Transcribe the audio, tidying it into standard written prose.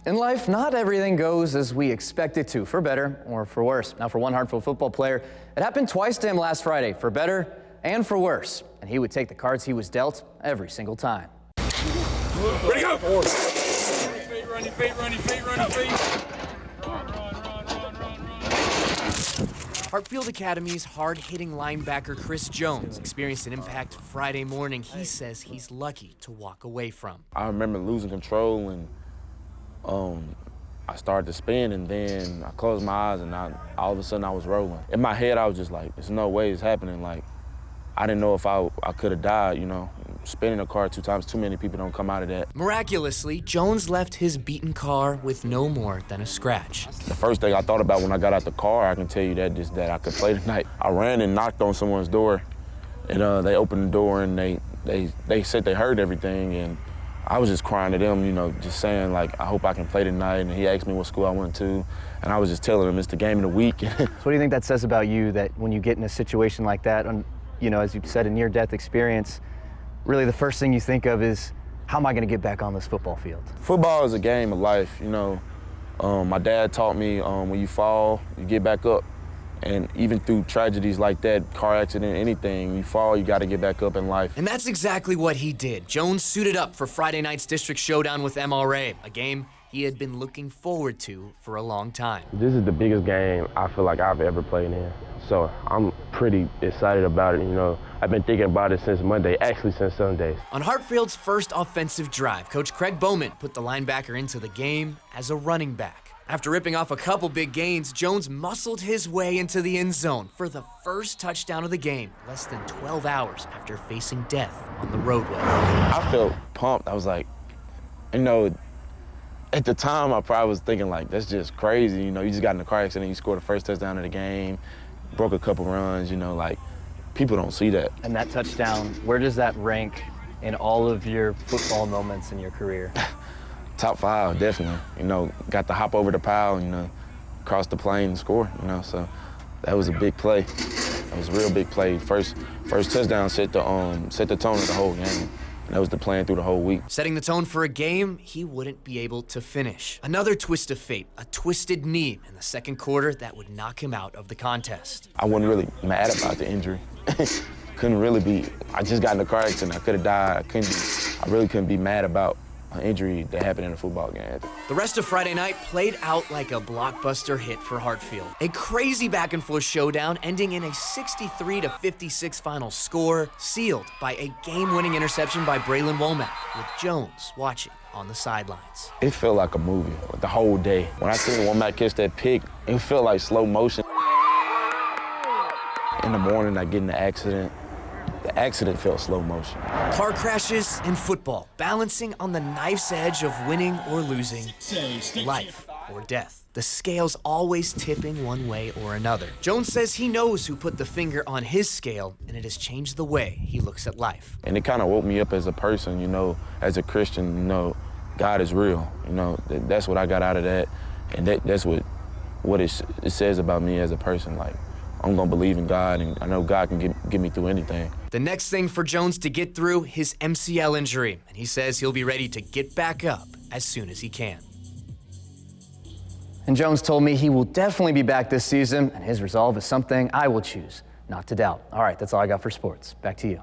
In life, not everything goes as we expect it to, for better or for worse. Now, for one Hartfield football player, it happened twice to him last Friday, for better and for worse. And he would take the cards he was dealt every single time. Ready, go! Run your feet, run your feet, run your feet. Hartfield Academy's hard-hitting linebacker Chris Jones experienced an impact Friday morning he says he's lucky to walk away from. I remember losing control and I started to spin, and then I closed my eyes and all of a sudden I was rolling. In my head I was just like, there's no way it's happening. Like, I didn't know if I could have died, you know. Spinning a car 2 times, too many people don't come out of that. Miraculously, Jones left his beaten car with no more than a scratch. The first thing I thought about when I got out the car, I can tell you that, is that I could play tonight. I ran and knocked on someone's door, and they opened the door and they said they heard everything, and I was just crying to them, you know, just saying, like, I hope I can play tonight. And he asked me what school I went to, and I was just telling him it's the game of the week. So what do you think that says about you, that when you get in a situation like that, you know, as you said, a near-death experience, really the first thing you think of is, how am I going to get back on this football field? Football is a game of life, you know. My dad taught me when you fall, you get back up. And even through tragedies like that, car accident, anything, you fall, you got to get back up in life. And that's exactly what he did. Jones suited up for Friday night's district showdown with MRA, a game he had been looking forward to for a long time. This is the biggest game I feel like I've ever played in. So I'm pretty excited about it, you know. I've been thinking about it since Monday, actually since Sunday. On Hartfield's first offensive drive, Coach Craig Bowman put the linebacker into the game as a running back. After ripping off a couple big gains, Jones muscled his way into the end zone for the first touchdown of the game, less than 12 hours after facing death on the roadway. I felt pumped. I was like, you know, at the time I probably was thinking, like, that's just crazy. You know, you just got in a car accident, you scored the first touchdown of the game, broke a couple runs, you know, like, people don't see that. And that touchdown, where does that rank in all of your football moments in your career? Top 5, definitely. You know, got to hop over the pile, you know, cross the plane and score, you know, so that was a big play. That was a real big play. First touchdown set the tone of the whole game. And that was the plan through the whole week. Setting the tone for a game he wouldn't be able to finish. Another twist of fate, a twisted knee in the second quarter that would knock him out of the contest. I wasn't really mad about the injury. Couldn't really be. I just got in a car accident. I could have died. I really couldn't be mad about an injury that happened in a football game. The rest of Friday night played out like a blockbuster hit for Hartfield. A crazy back-and-forth showdown ending in a 63-56 final score, sealed by a game-winning interception by Braylon Womack, with Jones watching on the sidelines. It felt like a movie the whole day. When I seen Womack catch that pick, it felt like slow motion. In the morning, I get in the accident. The accident felt slow motion. Car crashes and football, balancing on the knife's edge of winning or losing, life or death. The scale's always tipping one way or another. Jones says he knows who put the finger on his scale, and it has changed the way he looks at life. And it kind of woke me up as a person, you know, as a Christian, you know, God is real. You know, that's what I got out of that, and that's what it says about me as a person. Like, I'm gonna believe in God, and I know God can get me through anything. The next thing for Jones to get through, his MCL injury, and he says he'll be ready to get back up as soon as he can. And Jones told me he will definitely be back this season, and his resolve is something I will choose not to doubt. All right, that's all I got for sports. Back to you.